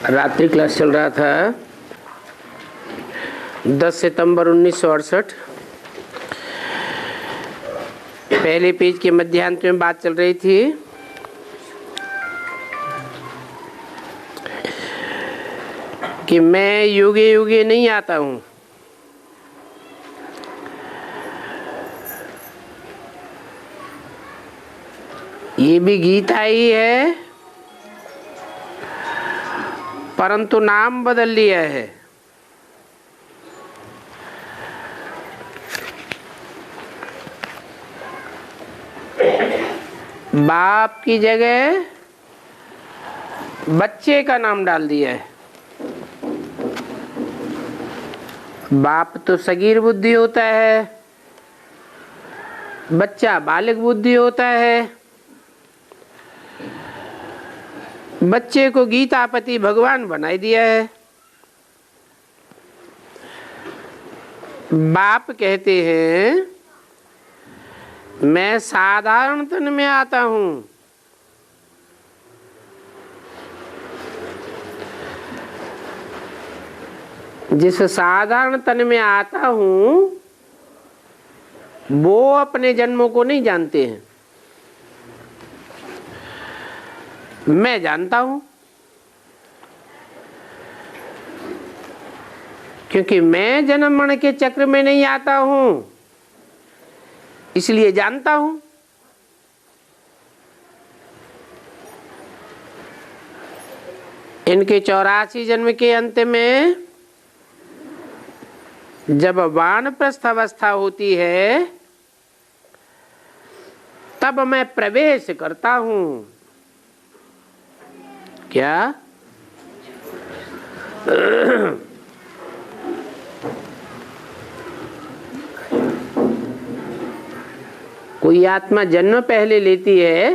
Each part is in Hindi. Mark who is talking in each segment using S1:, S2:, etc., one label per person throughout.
S1: रात्रि क्लास चल रहा था 10 सितंबर 1968। पहले पेज के मध्यांत में बात चल रही थी कि मैं युगे युगे नहीं आता हूं। ये भी गीता ही है, परंतु नाम बदल लिया है। बाप की जगह बच्चे का नाम डाल दिया है। बाप तो सगीर बुद्धि होता है, बच्चा बालिग बुद्धि होता है। बच्चे को गीतापति भगवान बनाई दिया है। बाप कहते हैं मैं साधारण तन में आता हूं। जिस साधारण तन में आता हूं वो अपने जन्मों को नहीं जानते हैं, मैं जानता हूं। क्योंकि मैं जन्म मरण के चक्र में नहीं आता हूं, इसलिए जानता हूं। इनके 84 जन्म के अंत में जब वानप्रस्थ अवस्था होती है तब मैं प्रवेश करता हूं। क्या? कोई आत्मा जन्म पहले लेती है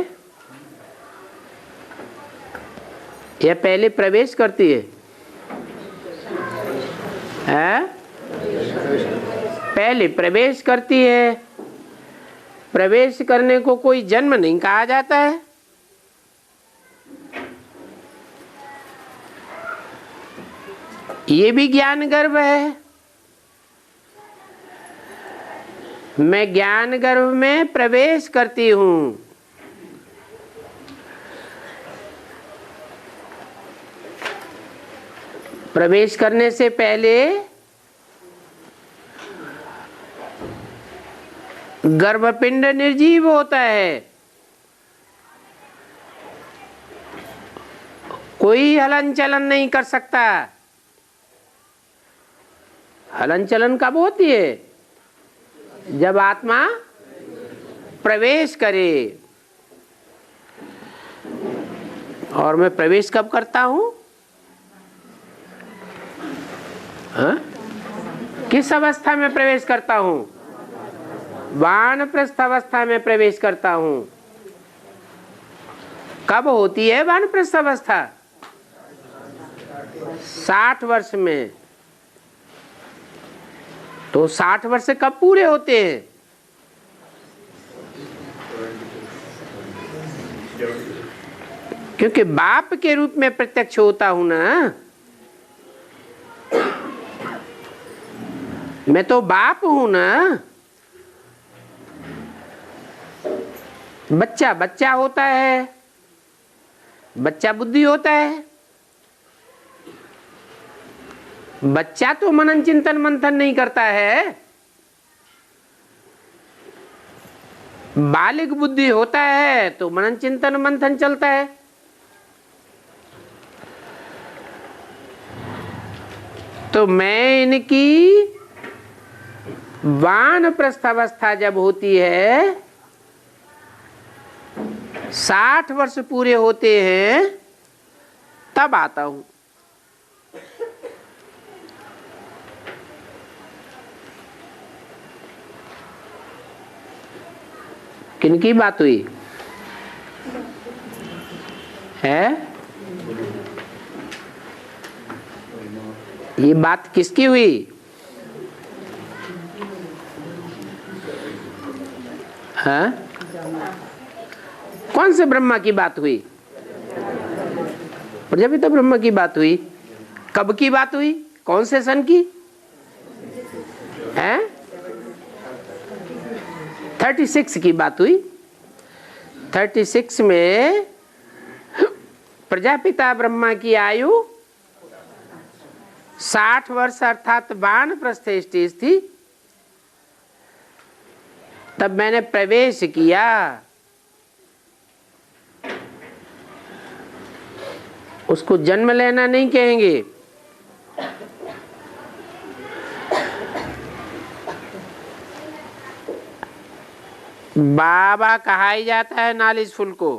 S1: या पहले प्रवेश करती है? पहले प्रवेश करती है। प्रवेश करने को कोई जन्म नहीं कहा जाता है। ये भी ज्ञान गर्भ है। मैं ज्ञान गर्भ में प्रवेश करती हूं। प्रवेश करने से पहले गर्भपिंड निर्जीव होता है। कोई हलन चलन नहीं कर सकता। हलन चलन कब होती है? जब आत्मा प्रवेश करे। और मैं प्रवेश कब करता हूं? किस अवस्था में प्रवेश करता हूं? वानप्रस्थ अवस्था में प्रवेश करता हूं। कब होती है वानप्रस्थ अवस्था? 60 वर्ष में। तो 60 वर्ष कब पूरे होते हैं? क्योंकि बाप के रूप में प्रत्यक्ष होता हूं ना। मैं तो बाप हूं ना। बच्चा बच्चा होता है, बच्चा बुद्धि होता है। बच्चा तो मनन चिंतन मंथन नहीं करता है। बालिग बुद्धि होता है तो मनन चिंतन मंथन चलता है। तो मैं इनकी वानप्रस्थ अवस्था जब होती है, 60 वर्ष पूरे होते हैं, तब आता हूं। किनकी बात हुई है? ये बात किसकी हुई? हाँ? कौन से ब्रह्मा की बात हुई? प्रजापिता ब्रह्मा की बात हुई। कब की बात हुई? कौन से सन की है? 36 की बात हुई। 36 में प्रजापिता ब्रह्मा की आयु 60 वर्ष अर्थात वानप्रस्थ स्टेज थी। तब मैंने प्रवेश किया। उसको जन्म लेना नहीं कहेंगे, बाबा कहा ही जाता है नॉलेजफुल को।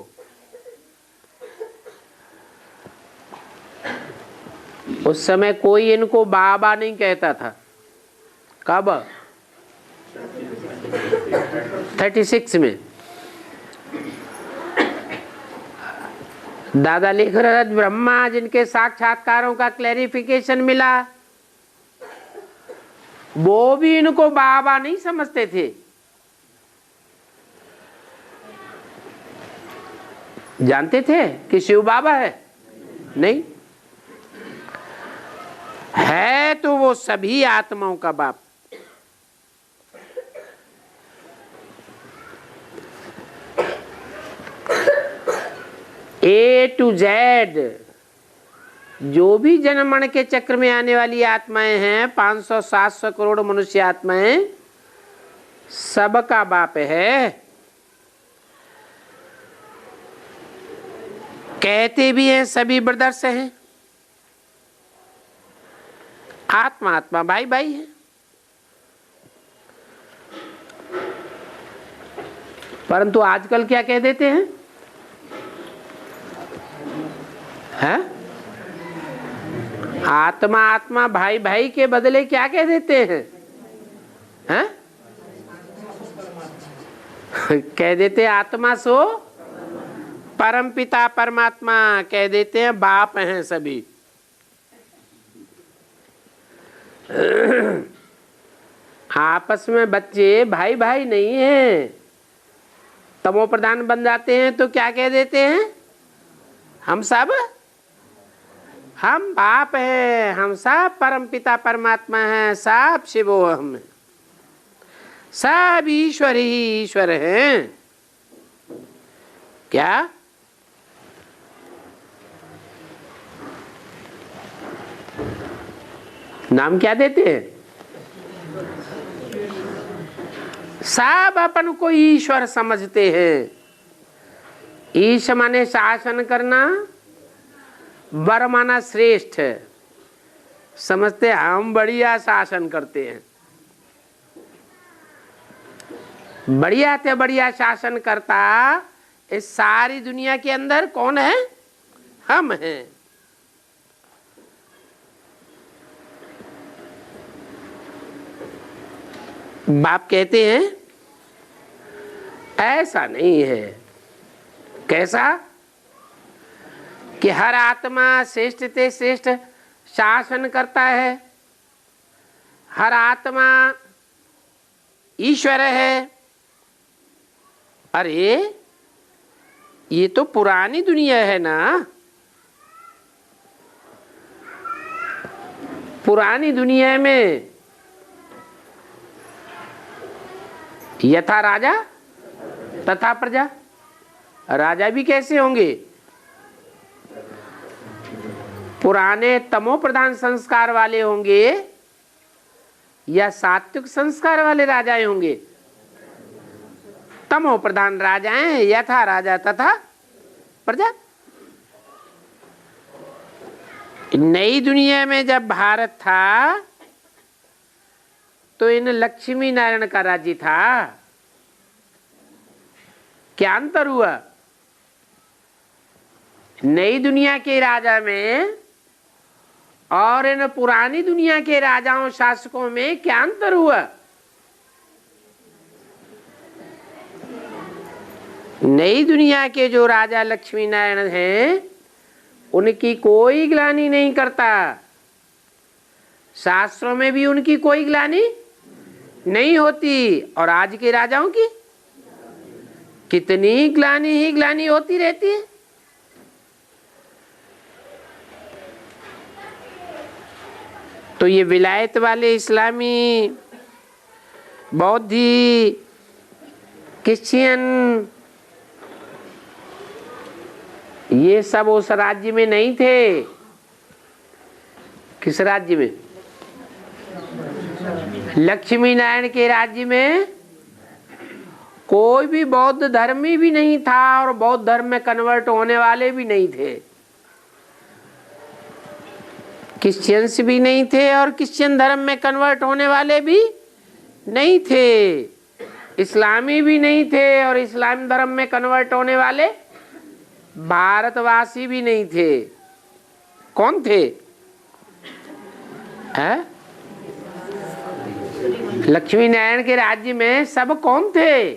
S1: उस समय कोई इनको बाबा नहीं कहता था। कब? 36 में दादा लिख रहे ब्रह्मा जिनके साक्षात्कारों का क्लैरिफिकेशन मिला, वो भी इनको बाबा नहीं समझते थे। जानते थे कि शिव बाबा है? नहीं है, तो वो सभी आत्माओं का बाप। A to Z जो भी जन्म मरण के चक्र में आने वाली आत्माएं हैं, 500-700 करोड़ मनुष्य आत्माएं, सबका बाप है। कहते भी हैं सभी ब्रदर्स हैं। आत्मा आत्मा भाई भाई है। परंतु आजकल क्या कह देते हैं? है? आत्मा आत्मा भाई भाई के बदले क्या कह देते हैं? हैं? कह देते आत्मा सो परम पिता परमात्मा, कह देते हैं बाप हैं सभी। आपस में बच्चे भाई भाई नहीं हैं। तमो प्रधान बन जाते हैं तो क्या कह देते हैं? हम सब हम बाप हैं, हम सब परम पिता परमात्मा हैं, सब शिवो हम, सब ईश्वर ही ईश्वर हैं। क्या? नाम क्या देते हैं? सब अपन को ईश्वर समझते हैं। ईश माने शासन करना, वर माना श्रेष्ठ, समझते हम बढ़िया शासन करते हैं। बढ़िया से बढ़िया शासन करता इस सारी दुनिया के अंदर कौन है? हम हैं। बाप कहते हैं ऐसा नहीं है। कैसा? कि हर आत्मा श्रेष्ठ से श्रेष्ठ शासन करता है, हर आत्मा ईश्वर है। अरे ये तो पुरानी दुनिया है ना। पुरानी दुनिया में यथा राजा तथा प्रजा। राजा भी कैसे होंगे? पुराने तमो प्रधान संस्कार वाले होंगे या सात्विक संस्कार वाले राजाएं होंगे? तमो प्रधान राजाएं, यथा राजा तथा प्रजा। नई दुनिया में जब भारत था तो इन लक्ष्मी नारायण का राज्य था। क्या अंतर हुआ? नई दुनिया के राजा में और इन पुरानी दुनिया के राजाओं शासकों में क्या अंतर हुआ? नई दुनिया के जो राजा लक्ष्मी नारायण हैं, उनकी कोई ग्लानि नहीं करता। शास्त्रों में भी उनकी कोई ग्लानि नहीं होती। और आज के राजाओं की कितनी ग्लानि ही ग्लानि होती रहती है। तो ये विलायत वाले इस्लामी, बौद्धी, क्रिश्चियन, ये सब उस राज्य में नहीं थे। किस राज्य में? लक्ष्मी नारायण के राज्य में कोई भी बौद्ध धर्मी भी नहीं था और बौद्ध धर्म में कन्वर्ट होने वाले भी नहीं थे। क्रिश्चियंस भी नहीं थे और क्रिश्चियन धर्म में कन्वर्ट होने वाले भी नहीं थे। इस्लामी भी नहीं थे और इस्लाम धर्म में कन्वर्ट होने वाले भारतवासी भी नहीं थे। कौन थे? है? लक्ष्मी नारायण के राज्य में सब कौन थे?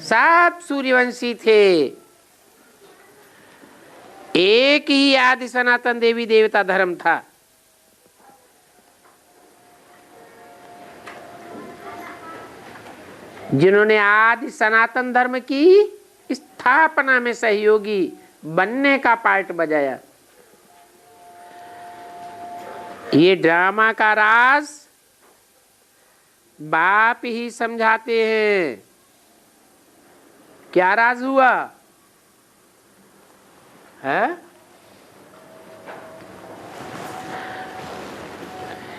S1: सब सूर्यवंशी थे। एक ही आदि सनातन देवी देवता धर्म था। जिन्होंने आदि सनातन धर्म की स्थापना में सहयोगी बनने का पार्ट बजाया। ये ड्रामा का राज बाप ही समझाते हैं। क्या राज हुआ है?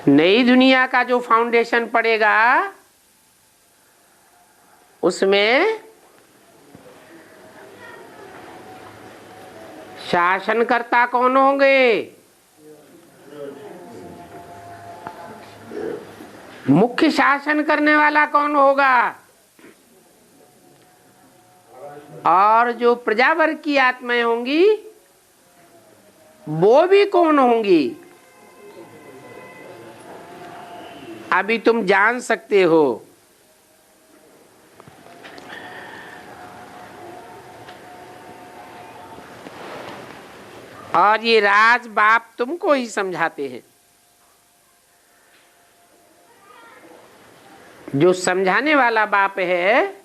S1: नई दुनिया का जो फाउंडेशन पड़ेगा उसमें शासनकर्ता कौन होंगे? मुख्य शासन करने वाला कौन होगा? और जो प्रजावर्ग की आत्माएं होंगी वो भी कौन होंगी? अभी तुम जान सकते हो। और ये राज बाप तुमको ही समझाते हैं। जो समझाने वाला बाप है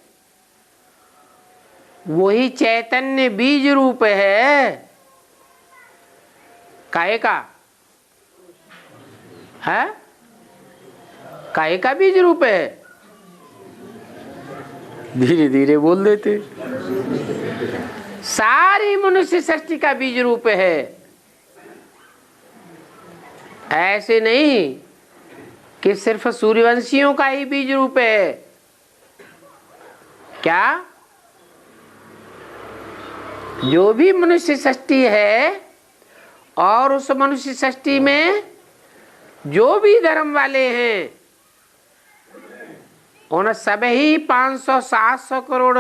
S1: वही चैतन्य बीज रूप है। काहे का है? काहे का बीज रूप है? धीरे धीरे बोल देते। सारी मनुष्य सृष्टि का बीज रूप है। ऐसे नहीं कि सिर्फ सूर्यवंशियों का ही बीज रूप है। क्या? जो भी मनुष्य सृष्टि है और उस मनुष्य सृष्टि में जो भी धर्म वाले हैं उन सब ही 500-700 करोड़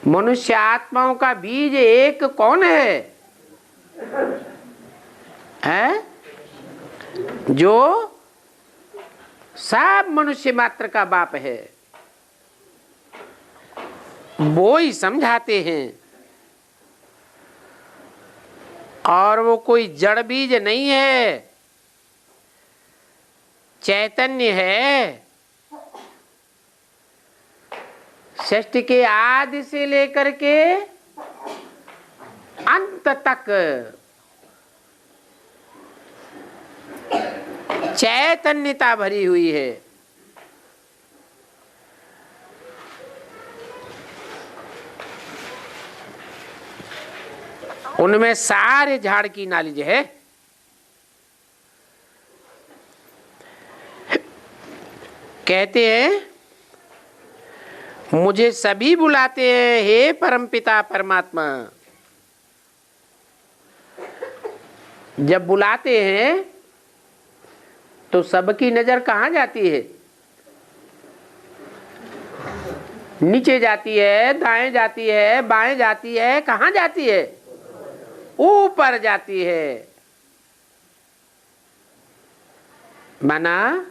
S1: मनुष्य आत्माओं का बीज एक कौन है? जो सब मनुष्य मात्र का बाप है। वो ही समझाते हैं। और वो कोई जड़ बीज नहीं है, चैतन्य है। सृष्टि के आदि से लेकर के अंत तक चैतन्यता भरी हुई है। उनमें सारे झाड़ की नॉलेज है। कहते हैं मुझे सभी बुलाते हैं हे परमपिता परमात्मा। जब बुलाते हैं तो सबकी नजर कहाँ जाती है? नीचे जाती है, दाएं जाती है, बाएं जाती है, कहाँ जाती है? ऊपर जाती है। माना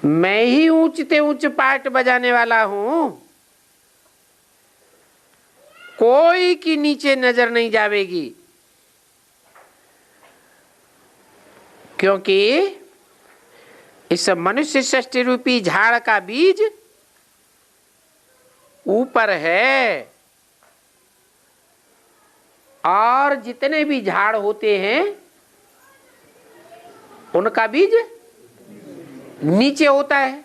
S1: मैं ही ऊंचते ऊंच पार्ट बजाने वाला हूं, कोई की नीचे नजर नहीं जावेगी। क्योंकि इस मनुष्य सृष्टि रूपी झाड़ का बीज ऊपर है। और जितने भी झाड़ होते हैं उनका बीज नीचे होता है,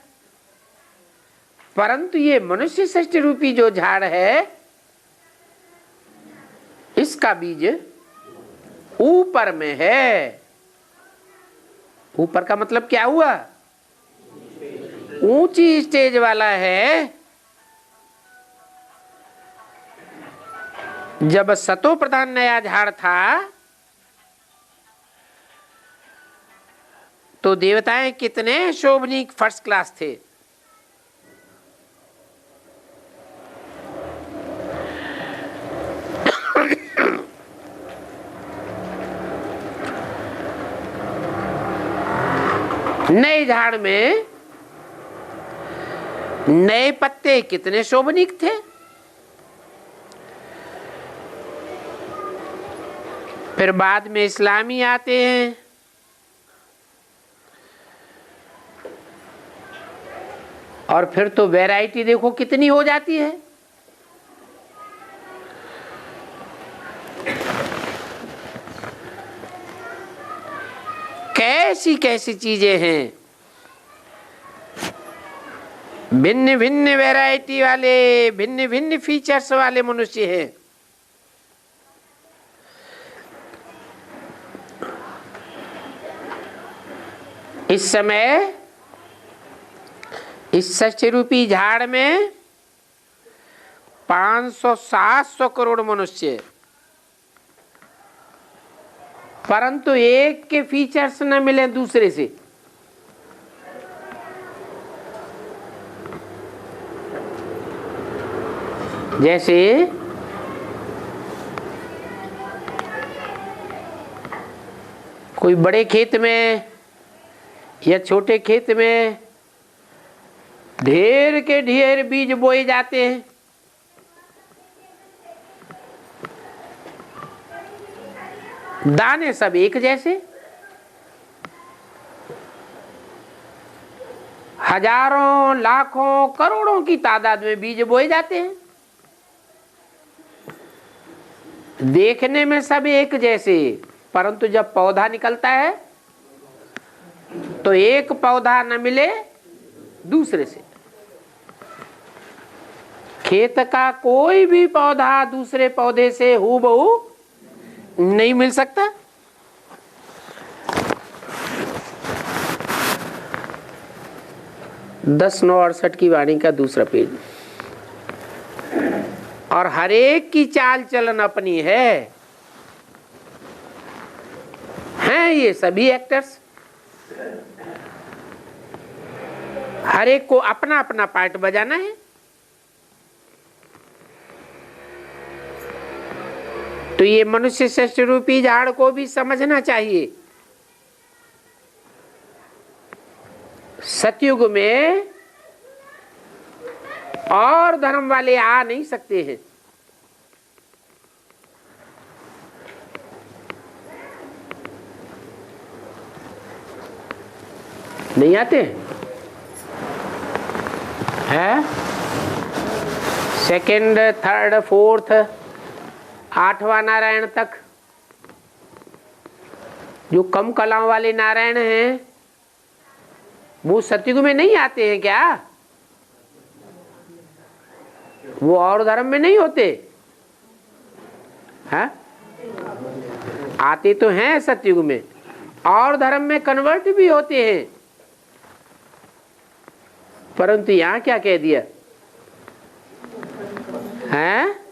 S1: परंतु ये मनुष्य सृष्टि रूपी जो झाड़ है इसका बीज ऊपर में है। ऊपर का मतलब क्या हुआ? ऊंची स्टेज वाला है। जब सतो प्रधान नया झाड़ था तो देवताएं कितने शोभनीक फर्स्ट क्लास थे। नए झाड़ में नए पत्ते कितने शोभनीक थे। फिर बाद में इस्लामी आते हैं, और फिर तो वैरायटी देखो कितनी हो जाती है। कैसी कैसी चीजें हैं, भिन्न भिन्न वैरायटी वाले, भिन्न भिन्न फीचर्स वाले मनुष्य हैं। इस समय इस सृष्टि रूपी झाड़ में 500-700 करोड़ मनुष्य, परंतु एक के फीचर्स न मिले दूसरे से। जैसे कोई बड़े खेत में या छोटे खेत में ढेर के ढेर बीज बोए जाते हैं, दाने सब एक जैसे, हजारों लाखों करोड़ों की तादाद में बीज बोए जाते हैं। देखने में सब एक जैसे, परंतु जब पौधा निकलता है तो एक पौधा न मिले दूसरे से। खेत का कोई भी पौधा दूसरे पौधे से हूबहू नहीं मिल सकता। दस 968 की वाणी का दूसरा पेज। और हर एक की चाल चलन अपनी है। हैं ये सभी एक्टर्स, हर एक को अपना अपना पार्ट बजाना है। तो ये मनुष्य सृष्टि रूपी झाड़ को भी समझना चाहिए। सतयुग में और धर्म वाले आ नहीं सकते हैं। नहीं आते हैं? सेकंड, थर्ड, फोर्थ, 8वां नारायण तक जो कम कलाओं वाले नारायण हैं वो सतयुग में नहीं आते हैं क्या? वो और धर्म में नहीं होते हैं? आते तो हैं सतयुग में, और धर्म में कन्वर्ट भी होते हैं, परंतु यहां क्या कह दिया है?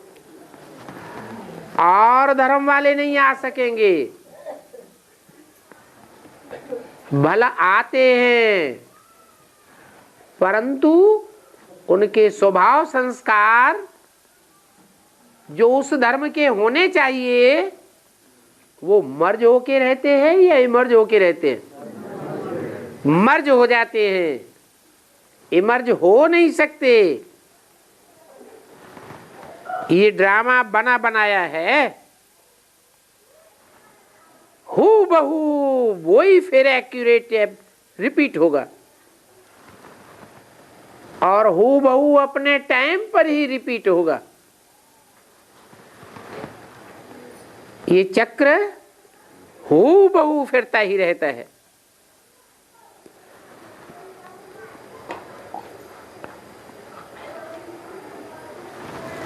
S1: और धर्म वाले नहीं आ सकेंगे। भला आते हैं, परंतु उनके स्वभाव संस्कार जो उस धर्म के होने चाहिए वो मर्ज होके रहते हैं या इमर्ज होके रहते हैं? मर्ज हो जाते हैं, इमर्ज हो नहीं सकते। ये ड्रामा बना बनाया है, हूबहू वही फिर एक्यूरेट रिपीट होगा, और हूबहू अपने टाइम पर ही रिपीट होगा। ये चक्र हूबहू फिरता ही रहता है।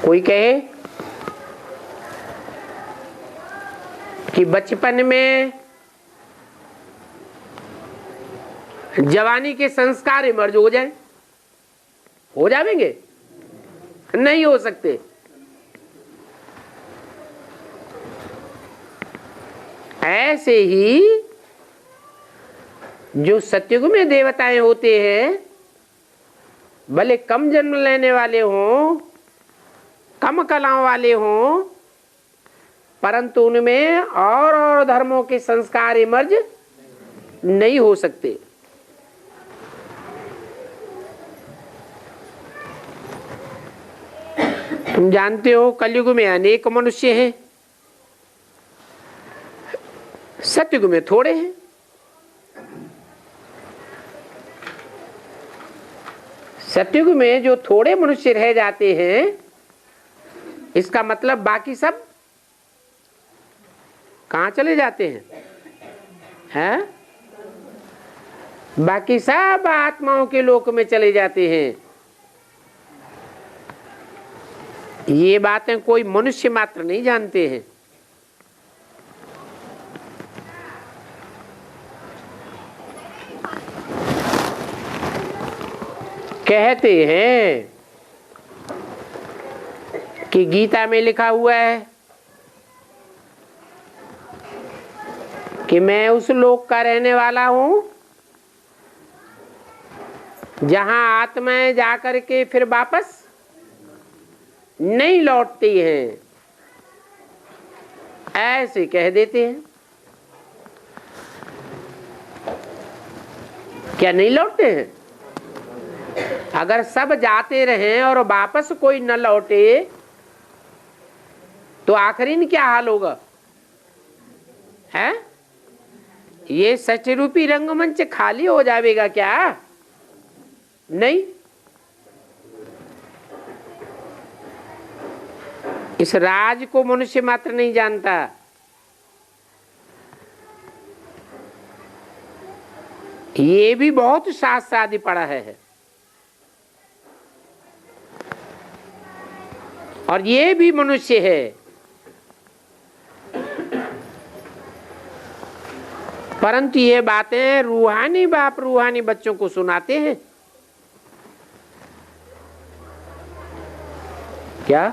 S1: कोई कहे कि बचपन में जवानी के संस्कार इमर्ज हो जाए, हो जाएंगे? नहीं हो सकते। ऐसे ही जो सतयुग में देवताएं होते हैं, भले कम जन्म लेने वाले हों, कम कलाओं वाले हों, परंतु उनमें और धर्मों के संस्कार इमर्ज नहीं हो सकते। तुम जानते हो कलयुग में अनेक मनुष्य हैं, सतयुग में थोड़े हैं। सतयुग में जो थोड़े मनुष्य रह जाते हैं, इसका मतलब बाकी सब कहां चले जाते हैं? हैं? बाकी सब आत्माओं के लोक में चले जाते हैं। ये बातें कोई मनुष्य मात्र नहीं जानते हैं। कहते हैं कि गीता में लिखा हुआ है कि मैं उस लोक का रहने वाला हूं जहां आत्माएं जाकर के फिर वापस नहीं लौटती हैं, ऐसे कह देते हैं। क्या नहीं लौटते हैं? अगर सब जाते रहें और वापस कोई न लौटे तो आखिरी में क्या हाल होगा? है? ये सचरूपी रंगमंच खाली हो जाएगा क्या? नहीं। इस राज को मनुष्य मात्र नहीं जानता। ये भी बहुत शास्त्रादि पढ़ा है और ये भी मनुष्य है, परंतु ये बातें रूहानी बाप रूहानी बच्चों को सुनाते हैं। क्या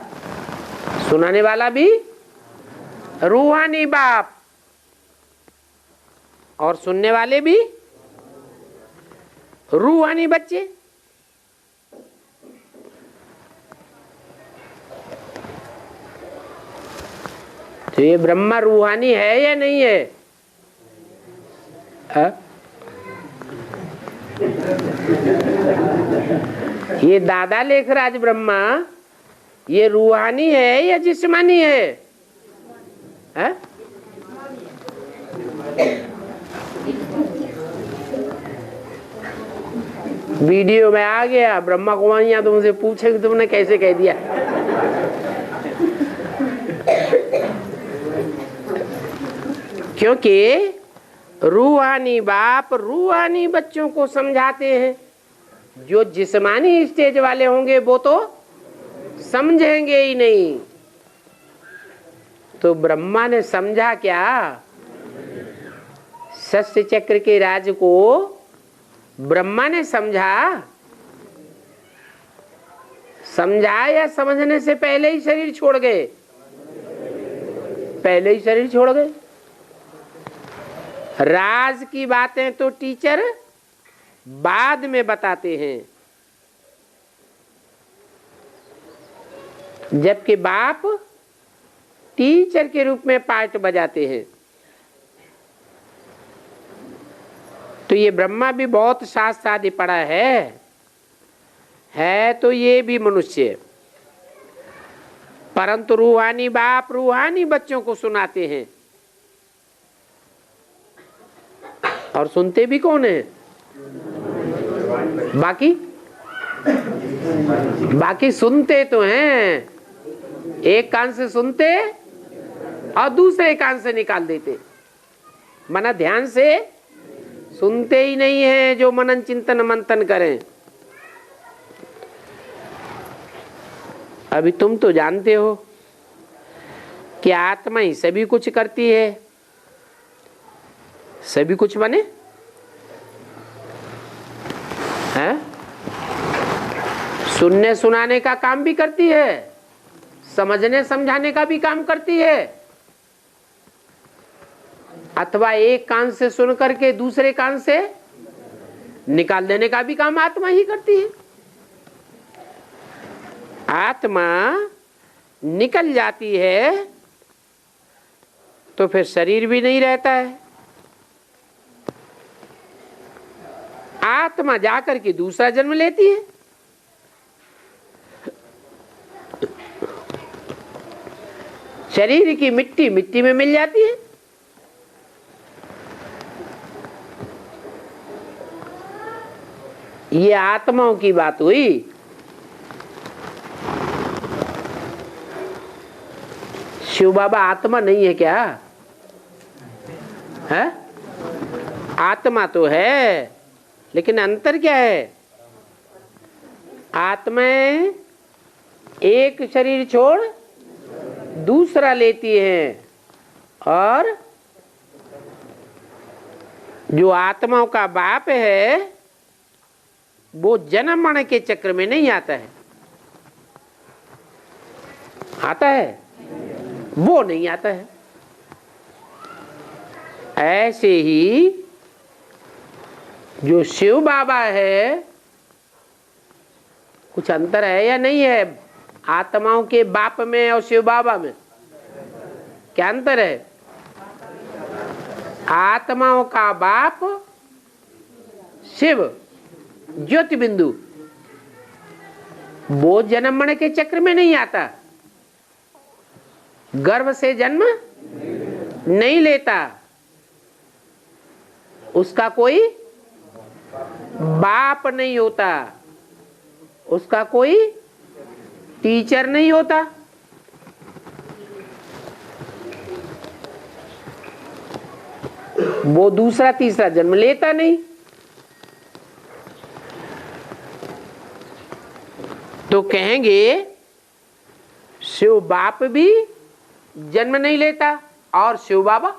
S1: सुनाने वाला भी रूहानी बाप और सुनने वाले भी रूहानी बच्चे। तो ये ब्रह्मा रूहानी है या नहीं है? ये दादा लेखराज ब्रह्मा ये रूहानी है या जिस्मानी है? वीडियो में आ गया, ब्रह्मा कुमारियां तुमसे पूछे कि तुमने कैसे कह दिया। क्योंकि रूहानी बाप रूहानी बच्चों को समझाते हैं। जो जिस्मानी स्टेज वाले होंगे वो तो समझेंगे ही नहीं। तो ब्रह्मा ने समझा क्या? शस्त्र चक्र के राज को ब्रह्मा ने समझा? समझा या समझने से पहले ही शरीर छोड़ गए? पहले ही शरीर छोड़ गए। राज की बातें तो टीचर बाद में बताते हैं, जबकि बाप टीचर के रूप में पार्ट बजाते हैं। तो ये ब्रह्मा भी बहुत शास्त्र आदि पढ़ा है तो ये भी मनुष्य, परंतु रूहानी बाप रूहानी बच्चों को सुनाते हैं। और सुनते भी कौन है? बाकी सुनते तो हैं, एक कान से सुनते और दूसरे कान से निकाल देते। मना ध्यान से सुनते ही नहीं है जो मनन चिंतन मंथन करें। अभी तुम तो जानते हो कि आत्मा ही सभी कुछ करती है। सभी कुछ बने हैं, सुनने सुनाने का काम भी करती है, समझने समझाने का भी काम करती है, अथवा एक कान से सुन करके दूसरे कान से निकाल देने का भी काम आत्मा ही करती है। आत्मा निकल जाती है तो फिर शरीर भी नहीं रहता है। आत्मा जाकर के दूसरा जन्म लेती है। शरीर की मिट्टी मिट्टी में मिल जाती है। ये आत्माओं की बात हुई। शिव बाबा आत्मा नहीं है क्या? है? आत्मा तो है, लेकिन अंतर क्या है? आत्मा एक शरीर छोड़ दूसरा लेती है, और जो आत्माओं का बाप है वो जन्म मरण के चक्र में नहीं आता है। आता है? वो नहीं आता है। ऐसे ही जो शिव बाबा है, कुछ अंतर है या नहीं है आत्माओं के बाप में और शिव बाबा में? क्या अंतर है? आत्माओं का बाप शिव ज्योति बिंदु, वो जन्म मरण के चक्र में नहीं आता, गर्भ से जन्म नहीं लेता, उसका कोई बाप नहीं होता, उसका कोई टीचर नहीं होता। वो दूसरा तीसरा जन्म लेता नहीं। तो कहेंगे शिव बाप भी जन्म नहीं लेता और शिव बाबा,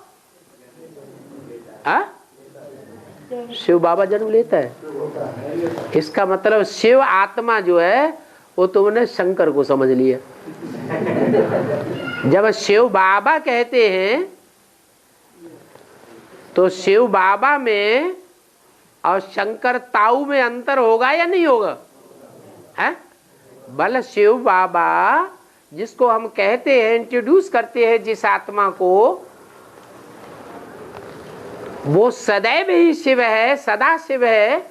S1: शिव बाबा जन्म लेता है। इसका मतलब शिव आत्मा जो है वो तुमने शंकर को समझ लिया। जब शिव बाबा कहते हैं तो शिव बाबा में और शंकर ताऊ में अंतर होगा या नहीं होगा? है? बल शिव बाबा जिसको हम कहते हैं, इंट्रोड्यूस करते हैं जिस आत्मा को, वो सदैव ही शिव है, सदा शिव है,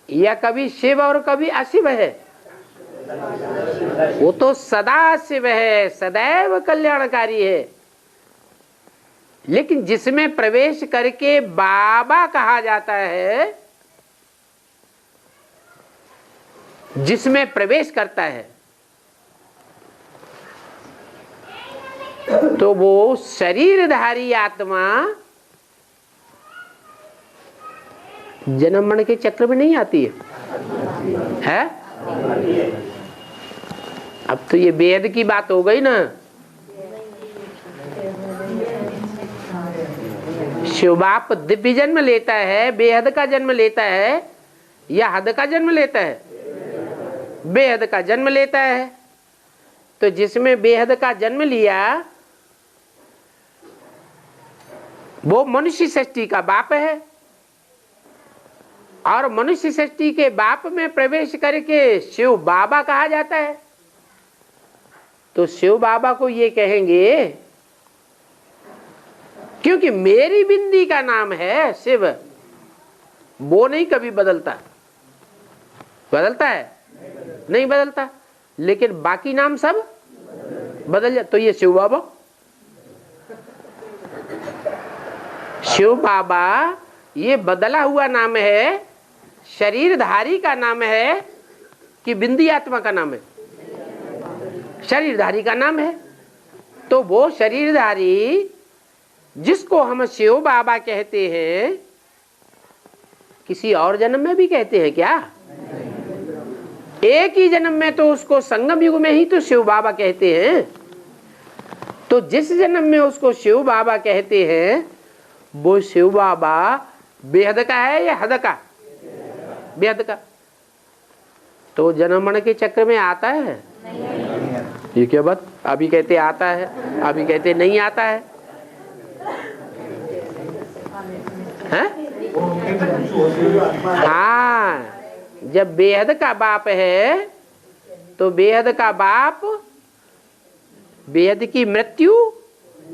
S1: या कभी शिव और कभी अशिव है? वो तो सदा शिव है, सदैव कल्याणकारी है। लेकिन जिसमें प्रवेश करके बाबा कहा जाता है, जिसमें प्रवेश करता है, तो वो शरीरधारी आत्मा जन्म मरण के चक्र में नहीं आती है? अब तो ये बेहद की बात हो गई ना। शिव बाप दिव्य जन्म लेता है, बेहद का जन्म लेता है, या हद का जन्म लेता है? बेहद का जन्म लेता है। तो जिसमें बेहद का जन्म लिया वो मनुष्य सृष्टि का बाप है, और मनुष्य सृष्टि के बाप में प्रवेश करके शिव बाबा कहा जाता है। तो शिव बाबा को ये कहेंगे क्योंकि मेरी बिंदी का नाम है शिव, वो नहीं कभी बदलता। बदलता है? नहीं बदलता, लेकिन बाकी नाम सब बदल जाए। तो ये शिव बाबा, शिव बाबा ये बदला हुआ नाम है, शरीरधारी का नाम है कि बिंदी आत्मा का नाम है? शरीरधारी का नाम है। तो वो शरीरधारी जिसको हम शिव बाबा कहते हैं, किसी और जन्म में भी कहते हैं क्या? एक ही जन्म में तो उसको संगम युग में ही तो शिव बाबा कहते हैं। तो जिस जन्म में उसको शिव बाबा कहते हैं, वो शिव बाबा बेहद का है या हद का? बेहद का। तो जन्म मरण के चक्र में आता है? ये क्या बात? अभी कहते आता है, अभी कहते नहीं आता है, हैं? हाँ, जब बेहद का बाप है तो बेहद का बाप बेहद की मृत्यु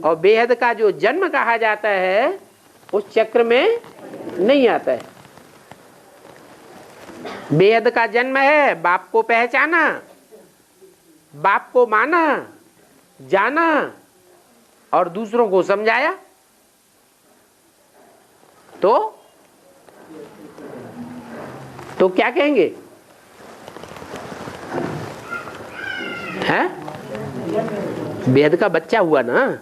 S1: और बेहद का जो जन्म कहा जाता है उस चक्र में नहीं आता है। बेहद का जन्म है, बाप को पहचाना, बाप को माना, जाना और दूसरों को समझाया, तो क्या कहेंगे? हैं? बेहद का बच्चा हुआ ना,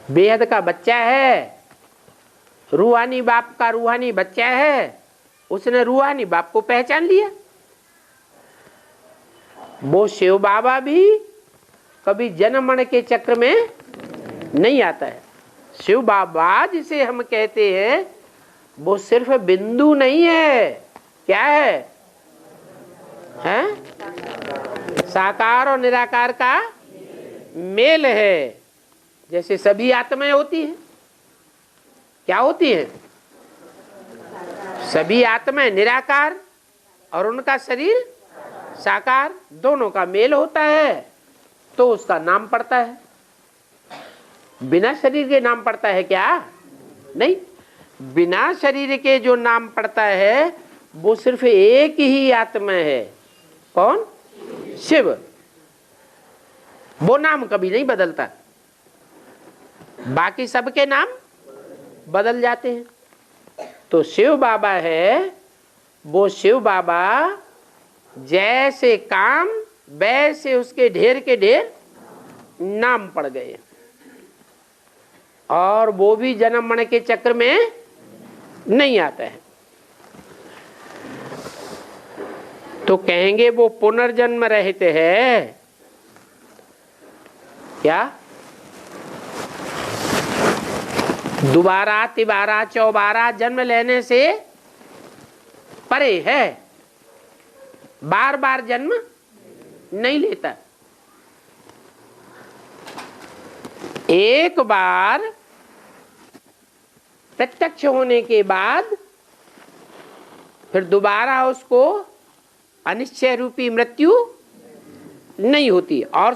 S1: बेहद का बच्चा है, रूहानी बाप का रूहानी बच्चा है, उसने रूहानी बाप को पहचान लिया। वो शिव बाबा भी कभी जन्म मरण के चक्र में नहीं आता है। शिव बाबा जिसे हम कहते हैं वो सिर्फ बिंदु नहीं है, क्या है? हैं? साकार और निराकार का मेल है। जैसे सभी आत्माएं होती हैं, क्या होती हैं? सभी आत्माएं निराकार और उनका शरीर साकार, दोनों का मेल होता है तो उसका नाम पड़ता है। बिना शरीर के नाम पड़ता है क्या? नहीं, बिना शरीर के जो नाम पड़ता है वो सिर्फ एक ही आत्मा है। कौन? शिव। वो नाम कभी नहीं बदलता, बाकी सबके नाम बदल जाते हैं। तो शिव बाबा है, वो शिव बाबा जैसे काम वैसे उसके ढेर के ढेर नाम पड़ गए, और वो भी जन्म मरण के चक्र में नहीं आता है। तो कहेंगे वो पुनर्जन्म रहित है क्या? दोबारा तिबारा चौबारा जन्म लेने से परे है, बार बार जन्म नहीं लेता। एक बार प्रत्यक्ष होने के बाद फिर दोबारा उसको अनिश्चय रूपी मृत्यु नहीं होती। और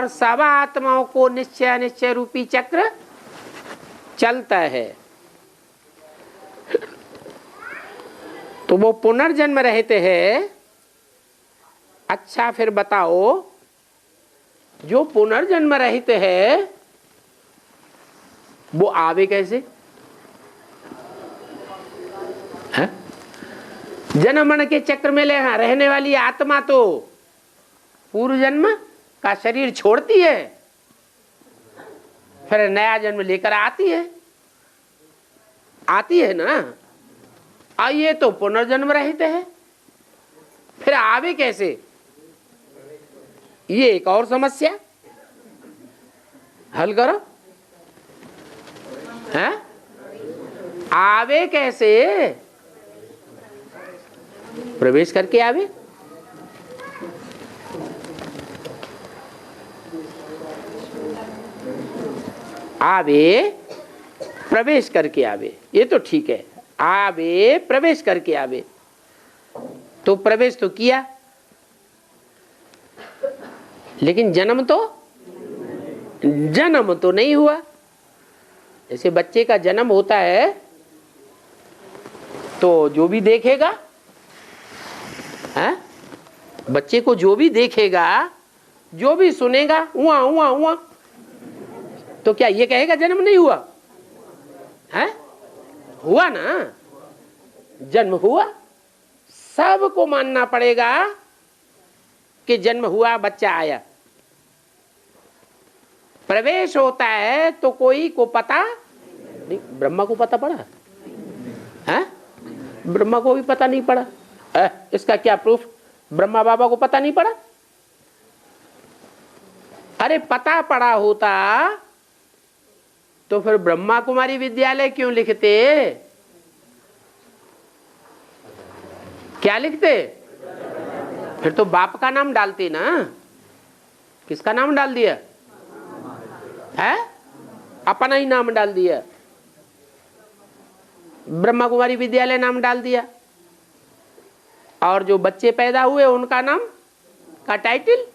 S1: सब आत्माओं को निश्चय अनिश्चय रूपी चक्र चलता है। तो वो पुनर्जन्म रहते हैं। अच्छा, फिर बताओ, जो पुनर्जन्म रहित है वो आवे कैसे? है? जन्म मरण के चक्र में रहने वाली आत्मा तो पूर्व जन्म का शरीर छोड़ती है, फिर नया जन्म लेकर आती है ना। और ये तो पुनर्जन्म रहित है, फिर आवे कैसे? ये एक और समस्या, हल करो। हैं? आवे कैसे? प्रवेश करके आवे। आवे प्रवेश करके आवे, ये तो ठीक है। आवे प्रवेश करके आवे, तो प्रवेश तो किया, लेकिन जन्म तो नहीं हुआ। जैसे बच्चे का जन्म होता है तो जो भी देखेगा, है? बच्चे को जो भी देखेगा, जो भी सुनेगा, हुआ हुआ हुआ, तो क्या ये कहेगा जन्म नहीं हुआ? है? हुआ ना, जन्म हुआ। सबको मानना पड़ेगा कि जन्म हुआ, बच्चा आया। प्रवेश होता है तो कोई को पता नहीं। ब्रह्मा को पता पड़ा है? ब्रह्मा को भी पता नहीं पड़ा। इसका क्या प्रूफ? ब्रह्मा बाबा को पता नहीं पड़ा? अरे पता पड़ा होता तो फिर ब्रह्मा कुमारी विद्यालय क्यों लिखते? क्या लिखते? फिर तो बाप का नाम डालते ना। किसका नाम डाल दिया है? अपना ही नाम डाल दिया। ब्रह्मा कुमारी विद्यालय नाम डाल दिया, और जो बच्चे पैदा हुए उनका नाम का टाइटल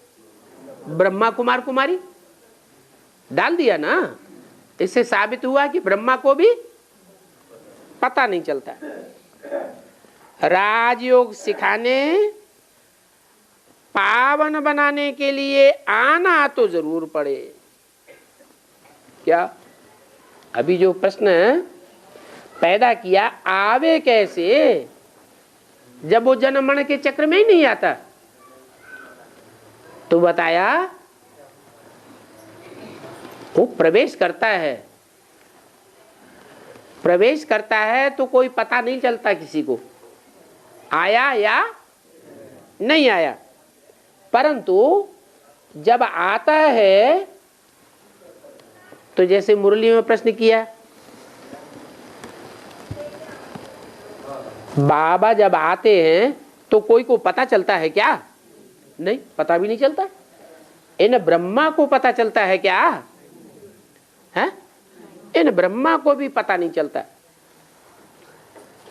S1: ब्रह्मा कुमार कुमारी डाल दिया ना। इससे साबित हुआ कि ब्रह्मा को भी पता नहीं चलता। राजयोग सिखाने, पावन बनाने के लिए आना तो जरूर पड़े। क्या अभी जो प्रश्न पैदा किया, आवे कैसे, जब वो जन्म मरण के चक्र में ही नहीं आता? तो बताया वो प्रवेश करता है। प्रवेश करता है तो कोई पता नहीं चलता किसी को आया या नहीं आया, परंतु जब आता है तो जैसे मुरली में प्रश्न किया, बाबा जब आते हैं तो कोई को पता चलता है क्या? नहीं, पता भी नहीं चलता। इन ब्रह्मा को पता चलता है क्या है? इन ब्रह्मा को भी पता नहीं चलता।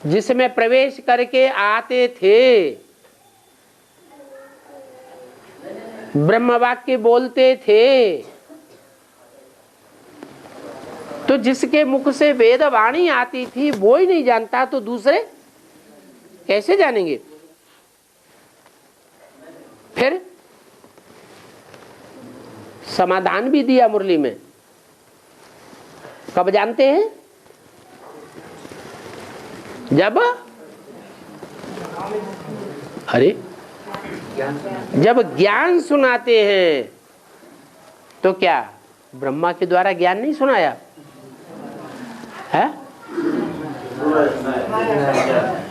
S1: जिसमें प्रवेश करके आते थे, ब्रह्म वाक्य बोलते थे, तो जिसके मुख से वेद वाणी आती थी वो ही नहीं जानता तो दूसरे कैसे जानेंगे? फिर समाधान भी दिया मुरली में। कब जानते हैं? जब जब ज्ञान सुनाते हैं। तो क्या ब्रह्मा के द्वारा ज्ञान नहीं सुनाया है?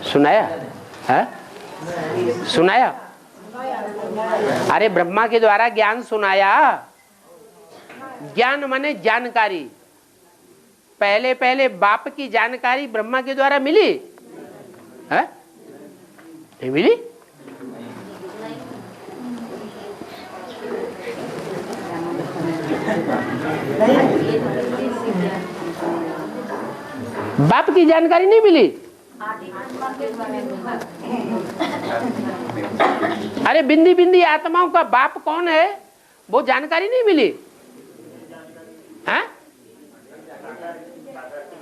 S1: सुनाया है? सुनाया। अरे ब्रह्मा के द्वारा ज्ञान सुनाया। ज्ञान माने जानकारी। पहले पहले बाप की जानकारी ब्रह्मा के द्वारा मिली है? नहीं मिली। बाप की जानकारी नहीं मिली। अरे बिंदी बिंदी आत्माओं का बाप कौन है वो जानकारी नहीं मिली है?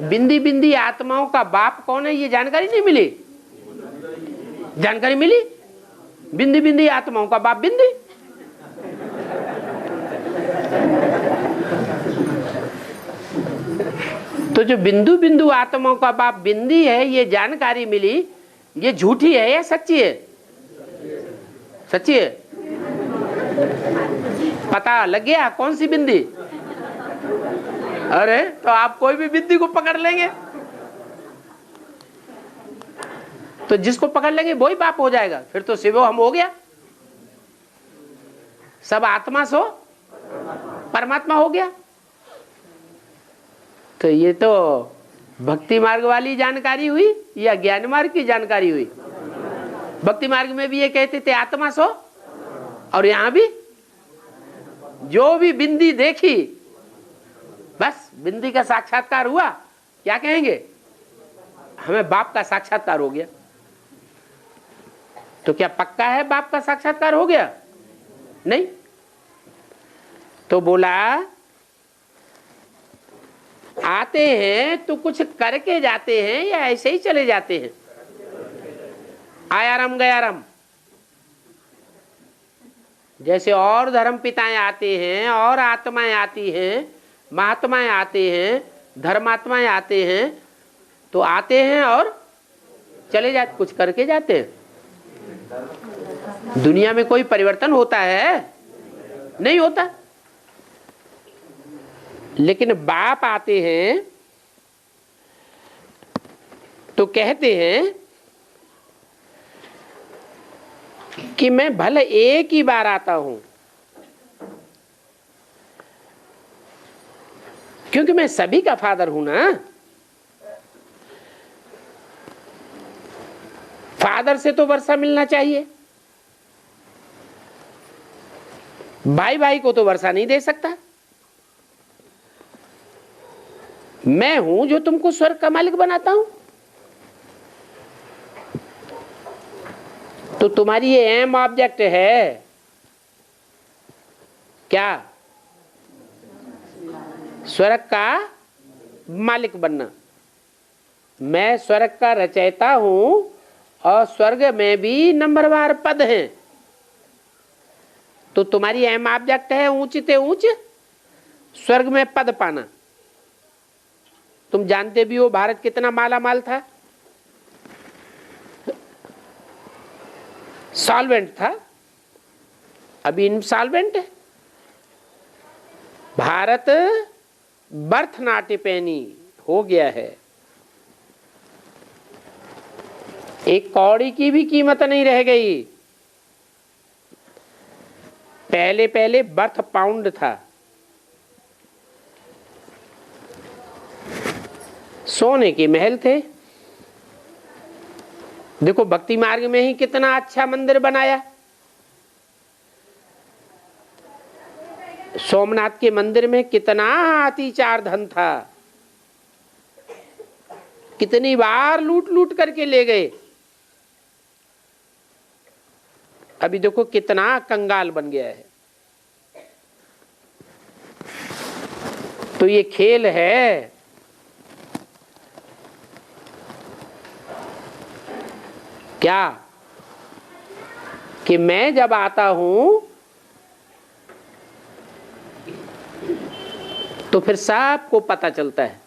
S1: बिंदी बिंदी आत्माओं का बाप कौन है ये जानकारी नहीं मिली। जानकारी मिली। बिंदी बिंदी आत्माओं का बाप बिंदी। तो जो बिंदु बिंदु आत्माओं का बाप बिंदी है ये जानकारी मिली, ये झूठी है या सच्ची है? सच्ची है। पता लग गया कौन सी बिंदी? अरे तो आप कोई भी बिंदी को पकड़ लेंगे तो जिसको पकड़ लेंगे वही बाप हो जाएगा। फिर तो शिवो हम हो गया। सब आत्मा सो परमात्मा हो गया। तो ये तो भक्ति मार्ग वाली जानकारी हुई या ज्ञान मार्ग की जानकारी हुई? भक्ति मार्ग में भी ये कहते थे आत्मा सो, और यहां भी जो भी बिंदी देखी बस बिंदी का साक्षात्कार हुआ, क्या कहेंगे? हमें बाप का साक्षात्कार हो गया। तो क्या पक्का है बाप का साक्षात्कार हो गया? नहीं। तो बोला आते हैं तो कुछ करके जाते हैं या ऐसे ही चले जाते हैं? आया राम गया राम। जैसे और धर्म पिताएं आते हैं और आत्माएं आती हैं, महात्माएं आते हैं, धर्मात्माएं आते हैं, तो आते हैं और चले जाते, कुछ करके जाते हैं। दुनिया में कोई परिवर्तन होता है? नहीं होता। लेकिन बाप आते हैं तो कहते हैं कि मैं भले एक ही बार आता हूं, क्योंकि मैं सभी का फादर हूं ना। फादर से तो वर्षा मिलना चाहिए, भाई भाई को तो वर्षा नहीं दे सकता। मैं हूं जो तुमको स्वर्ग का मालिक बनाता हूं। तो तुम्हारी ये एम ऑब्जेक्ट है क्या? स्वर्ग का मालिक बनना। मैं स्वर्ग का रचयिता हूं और स्वर्ग में भी नंबरवार पद हैं। तो तुम्हारी एम ऑब्जेक्ट है ऊंच से ऊंच स्वर्ग में पद पाना। तुम जानते भी हो भारत कितना माला माल था, सॉल्वेंट था, अभी इनसॉल्वेंट है। भारत बर्थ नाट्य पैनी हो गया है। एक कौड़ी की भी कीमत नहीं रह गई। पहले पहले बर्थ पाउंड था, सोने के महल थे। देखो भक्ति मार्ग में ही कितना अच्छा मंदिर बनाया। सोमनाथ के मंदिर में कितना अतिचार धन था, कितनी बार लूट लूट करके ले गए। अभी देखो कितना कंगाल बन गया है। तो ये खेल है। क्या कि मैं जब आता हूं तो फिर सबको पता चलता है।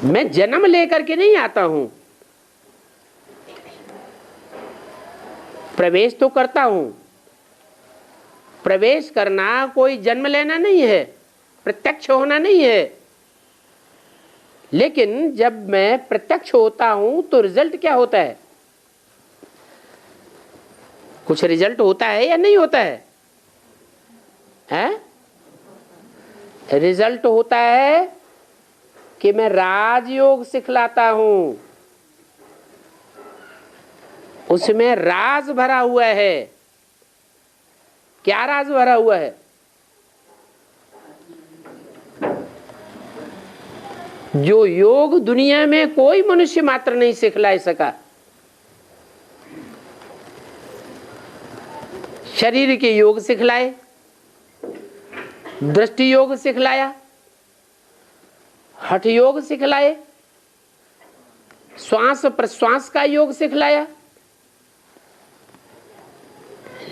S1: मैं जन्म लेकर के नहीं आता हूं, प्रवेश तो करता हूं। प्रवेश करना कोई जन्म लेना नहीं है, प्रत्यक्ष होना नहीं है। लेकिन जब मैं प्रत्यक्ष होता हूं तो रिजल्ट क्या होता है? कुछ रिजल्ट होता है या नहीं होता है? हैं? रिजल्ट होता है कि मैं राजयोग सिखलाता हूं, उसमें राज भरा हुआ है। क्या राज भरा हुआ है? जो योग दुनिया में कोई मनुष्य मात्र नहीं सिखला सका। शरीर के योग सिखलाए, दृष्टि योग सिखलाया, हठ योग सिखलाए, श्वास प्रश्वास का योग सिखलाया,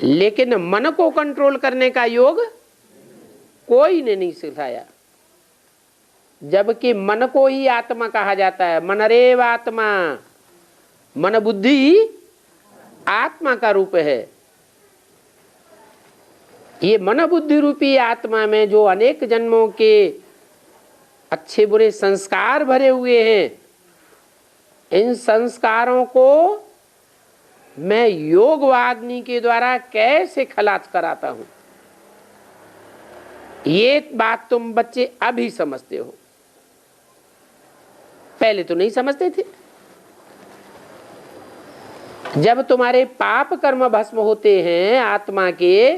S1: लेकिन मन को कंट्रोल करने का योग कोई ने नहीं सिखाया। जबकि मन को ही आत्मा कहा जाता है। मनरेव आत्मा, मन बुद्धि आत्मा का रूप है। ये मन बुद्धि रूपी आत्मा में जो अनेक जन्मों के अच्छे बुरे संस्कार भरे हुए हैं, इन संस्कारों को मैं योग वाग्नि के द्वारा कैसे खलास कराता हूं, ये बात तुम बच्चे अभी समझते हो, पहले तो नहीं समझते थे। जब तुम्हारे पाप कर्म भस्म होते हैं आत्मा के,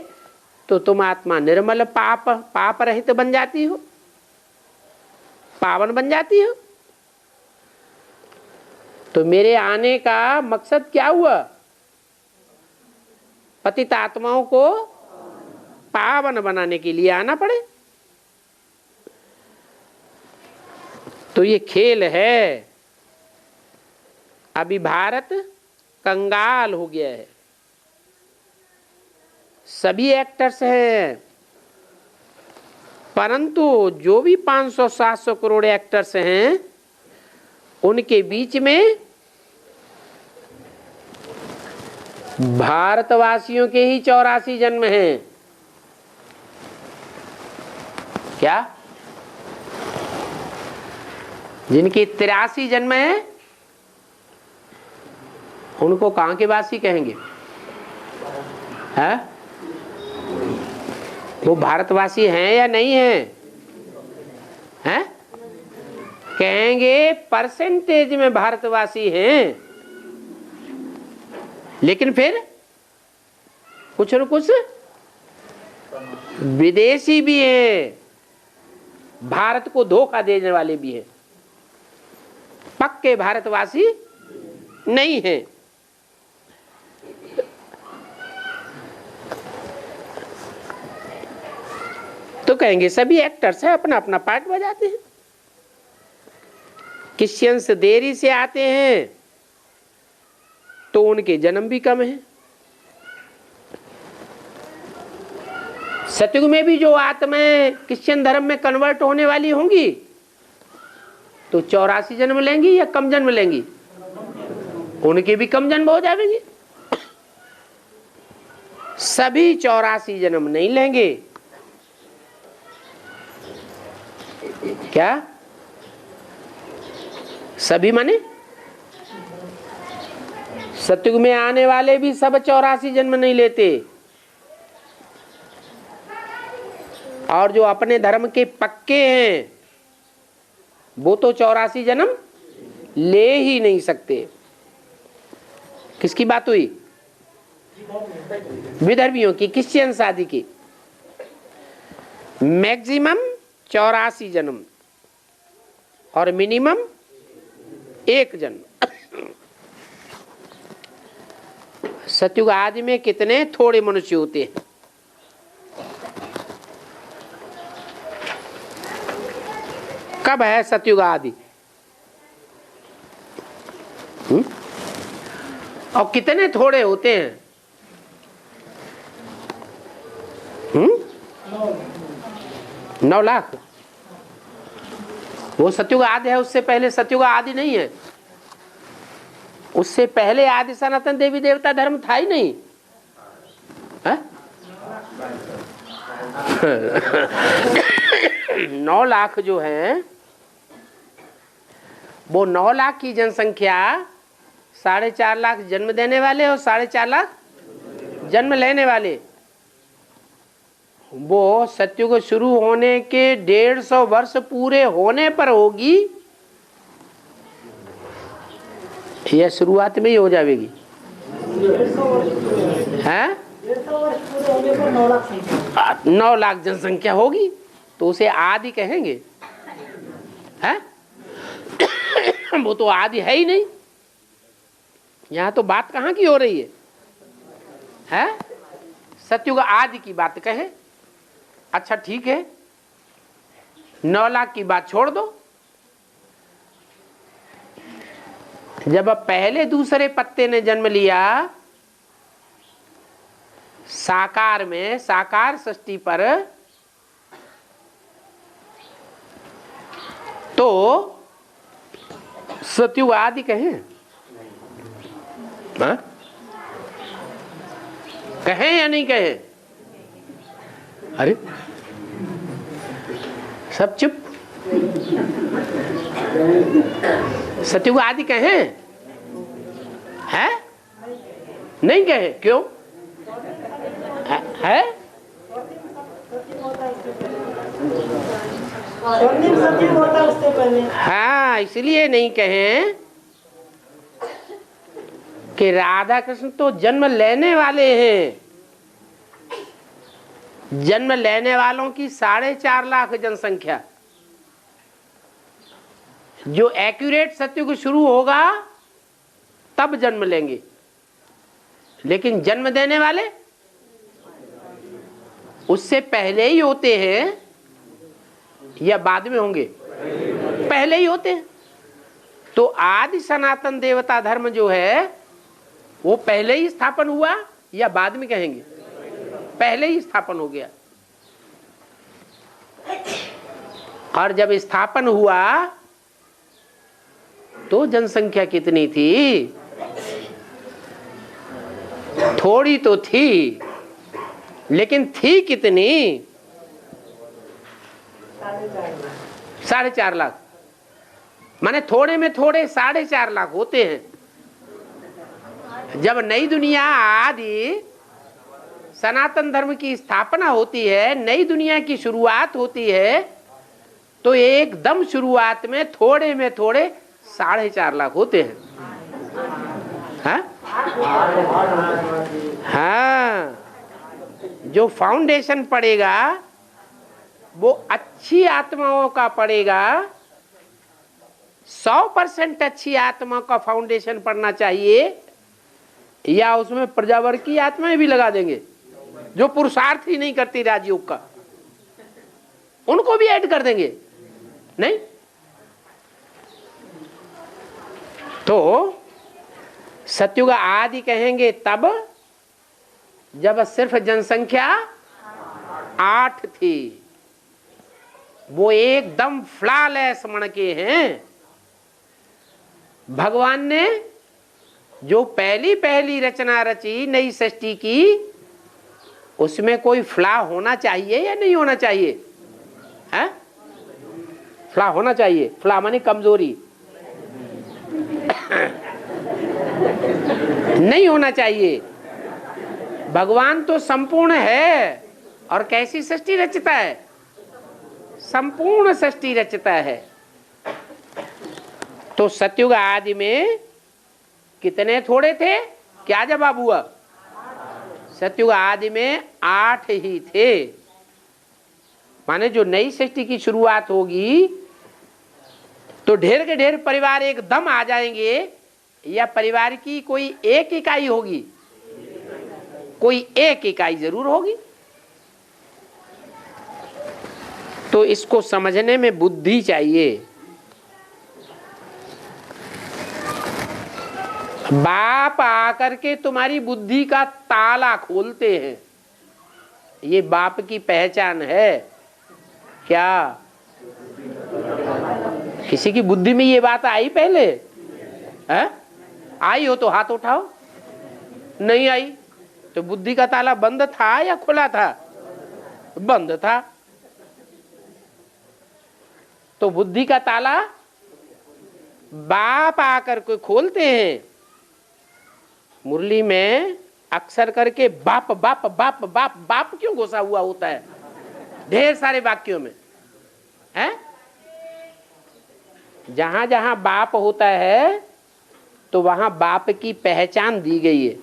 S1: तो तुम आत्मा निर्मल पाप रहित बन जाती हो, पावन बन जाती हो। तो मेरे आने का मकसद क्या हुआ? पतित आत्माओं को पावन बनाने के लिए आना पड़े। तो ये खेल है। अभी भारत कंगाल हो गया है। सभी एक्टर्स हैं, परंतु जो भी 500-700 करोड़ एक्टर्स हैं, उनके बीच में भारतवासियों के ही 84 जन्म हैं। क्या? जिनके 83 जन्म है उनको कहां के वासी कहेंगे? है? वो भारतवासी हैं या नहीं है? हैं? कहेंगे परसेंटेज में भारतवासी हैं, लेकिन फिर कुछ न कुछ विदेशी भी हैं, भारत को धोखा देने वाले भी हैं, पक्के भारतवासी नहीं हैं। तो कहेंगे सभी एक्टर्स हैं, अपना अपना पार्ट बजाते हैं। क्रिश्चियंस देरी से आते हैं तो उनके जन्म भी कम है। सतयुग में भी जो आत्माएं क्रिश्चियन धर्म में कन्वर्ट होने वाली होंगी तो 84 जन्म लेंगी या कम जन्म लेंगी? उनके भी कम जन्म हो जाएंगे। सभी 84 जन्म नहीं लेंगे। क्या? सभी माने सतयुग में आने वाले भी सब 84 जन्म नहीं लेते, और जो अपने धर्म के पक्के हैं वो तो 84 जन्म ले ही नहीं सकते। किसकी बात हुई? विदर्भियों की, क्रिश्चियन शादी की। मैक्सिमम 84 जन्म और मिनिमम 1 जन्म। सतयुग आदि में कितने थोड़े मनुष्य होते हैं। कब है सतयुग आदि? और कितने थोड़े होते हैं? 9 लाख। वो सतयुग आदि है, उससे पहले सतयुग आदि नहीं है। उससे पहले आदि सनातन देवी देवता धर्म था ही नहीं। 9 लाख जो है वो 9 लाख की जनसंख्या 4.5 लाख जन्म देने वाले और 4.5 लाख जन्म लेने वाले, वो सतयुग शुरू होने के 150 वर्ष पूरे होने पर होगी या शुरुआत में ही हो जाएगी? हैं? 9 लाख जनसंख्या होगी तो उसे आदि कहेंगे? हैं? वो तो आदि है ही नहीं। यहाँ तो बात कहाँ की हो रही है? हैं? सतयुग आदि की बात कहे। अच्छा ठीक है, 9 लाख की बात छोड़ दो। जब पहले दूसरे पत्ते ने जन्म लिया साकार में, साकार सृष्टि पर, तो सतयुग आदि कहें? कहें या नहीं कहें? अरे सब चुप। सतयुग आदि कहें? है? नहीं कहे? क्यों? है? हाँ, इसलिए नहीं कहें कि राधा कृष्ण तो जन्म लेने वाले हैं। जन्म लेने वालों की 4.5 लाख जनसंख्या, जो एक्यूरेट सतयुग शुरू होगा तब जन्म लेंगे, लेकिन जन्म देने वाले उससे पहले ही होते हैं या बाद में होंगे? पहले ही होते हैं। तो आदि सनातन देवता धर्म जो है वो पहले ही स्थापन हुआ या बाद में कहेंगे? पहले ही स्थापन हो गया। और जब स्थापन हुआ तो जनसंख्या कितनी थी? थोड़ी तो थी, लेकिन थी कितनी? 4.5 लाख। माने थोड़े में थोड़े 4.5 लाख होते हैं। जब नई दुनिया आदि सनातन धर्म की स्थापना होती है, नई दुनिया की शुरुआत होती है, तो एकदम शुरुआत में थोड़े 4.5 लाख होते हैं। हाँ? हाँ, जो फाउंडेशन पड़ेगा वो अच्छी आत्माओं का पड़ेगा। 100% अच्छी आत्मा का फाउंडेशन पड़ना चाहिए, या उसमें प्रजावर्ग की आत्माएं भी लगा देंगे जो पुरुषार्थ ही नहीं करती राजयोग का, उनको भी ऐड कर देंगे? नहीं। तो सतयुग आदि कहेंगे तब जब सिर्फ जनसंख्या 8 थी। वो एकदम फ्लॉलेस मणके हैं। भगवान ने जो पहली रचना रची, नई सृष्टि की, उसमें कोई फ्लॉ होना चाहिए या नहीं होना चाहिए? है? फ्लॉ होना चाहिए। फ्लॉ माने कमजोरी नहीं होना चाहिए। भगवान तो संपूर्ण है, और कैसी सृष्टि रचता है? संपूर्ण सृष्टि रचता है। तो सतयुग आदि में कितने थोड़े थे? क्या जवाब हुआ? सतयुग आदि में 8 ही थे। माने जो नई सृष्टि की शुरुआत होगी तो ढेर के ढेर परिवार एकदम आ जाएंगे, या परिवार की कोई एक इकाई होगी? कोई एक इकाई जरूर होगी। तो इसको समझने में बुद्धि चाहिए। बाप आकर के तुम्हारी बुद्धि का ताला खोलते हैं। ये बाप की पहचान है क्या? किसी की बुद्धि में ये बात आई पहले? है? आई हो तो हाथ उठाओ। नहीं आई तो बुद्धि का ताला बंद था या खुला था? बंद था। तो बुद्धि का ताला बाप आकर के खोलते हैं। मुरली में अक्सर करके बाप बाप बाप बाप बाप क्यों घुसा हुआ होता है ढेर सारे वाक्यों में? है? जहां जहां बाप होता है तो वहां बाप की पहचान दी गई है।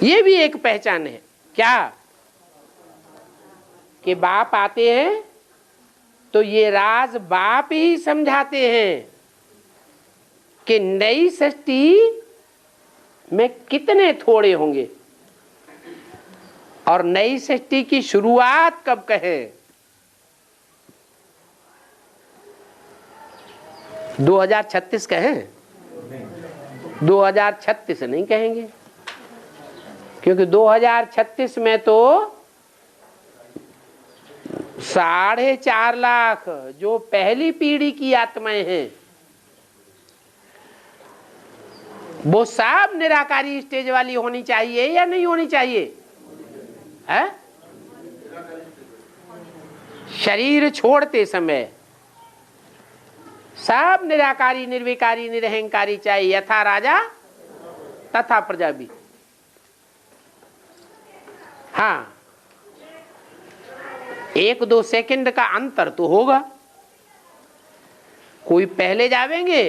S1: ये भी एक पहचान है क्या? कि बाप आते हैं तो ये राज बाप ही समझाते हैं कि नई सृष्टि में कितने थोड़े होंगे और नई सृष्टि की शुरुआत कब कहें? 2036 कहें? 2036 नहीं कहेंगे, क्योंकि 2036 में तो 4.5 लाख जो पहली पीढ़ी की आत्माएं हैं वो सब निराकारी स्टेज वाली होनी चाहिए या नहीं होनी चाहिए? है? शरीर छोड़ते समय सब निराकारी, निर्विकारी, निरहंकारी चाहिए। यथा राजा तथा प्रजा भी। हाँ, 1-2 सेकंड का अंतर तो होगा। कोई पहले जावेंगे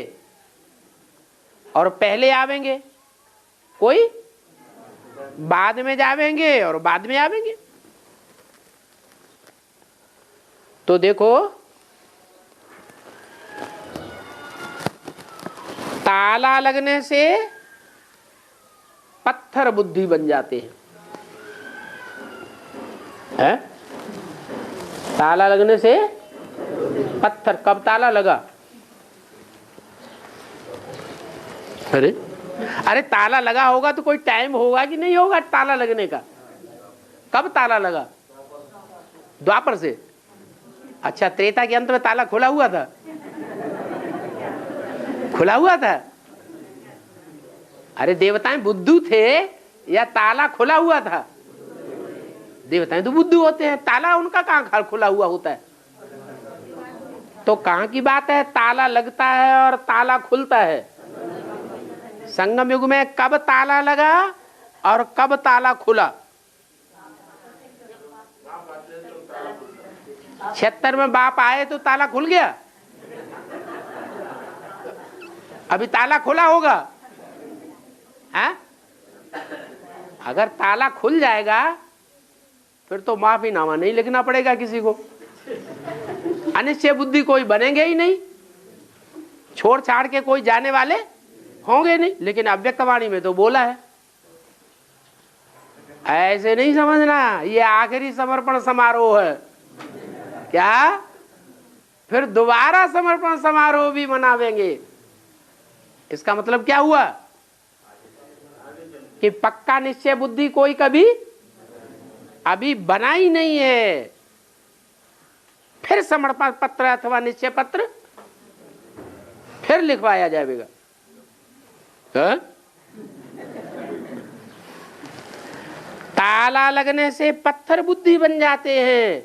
S1: और पहले आवेंगे, कोई बाद में जावेंगे और बाद में आवेंगे। तो देखो, ताला लगने से पत्थर बुद्धि बन जाते हैं। है? ताला लगने से पत्थर। कब ताला लगा? अरे ताला लगा होगा तो कोई टाइम होगा कि नहीं होगा ताला लगने का? कब ताला लगा? द्वापर से। अच्छा, त्रेता के अंत में ताला खुला हुआ था? खुला हुआ था। अरे देवताएं बुद्धू थे, या ताला खुला हुआ था? देवताएं तो बुद्धू होते हैं, ताला उनका कहाँ खुला हुआ होता है? तो कहाँ की बात है? ताला लगता है और ताला खुलता है। संगम युग में कब ताला लगा और कब ताला खुला? 76 में बाप आए तो ताला खुल गया, अभी ताला खुला होगा? है? अगर ताला खुल जाएगा फिर तो माफीनामा नहीं लिखना पड़ेगा किसी को। अनिश्चय बुद्धि कोई बनेंगे ही नहीं, छोड़ छाड़ के कोई जाने वाले होंगे नहीं। लेकिन अव्यक्तवाणी में तो बोला है। ऐसे नहीं समझना ये आखिरी समर्पण समारोह है क्या? फिर दोबारा समर्पण समारोह भी मनावेंगे। इसका मतलब क्या हुआ कि पक्का निश्चय बुद्धि कोई कभी अभी बना ही नहीं है। फिर समर्पण पत्र अथवा निश्चय पत्र फिर लिखवाया जाएगा। हाँ? ताला लगने से पत्थर बुद्धि बन जाते हैं।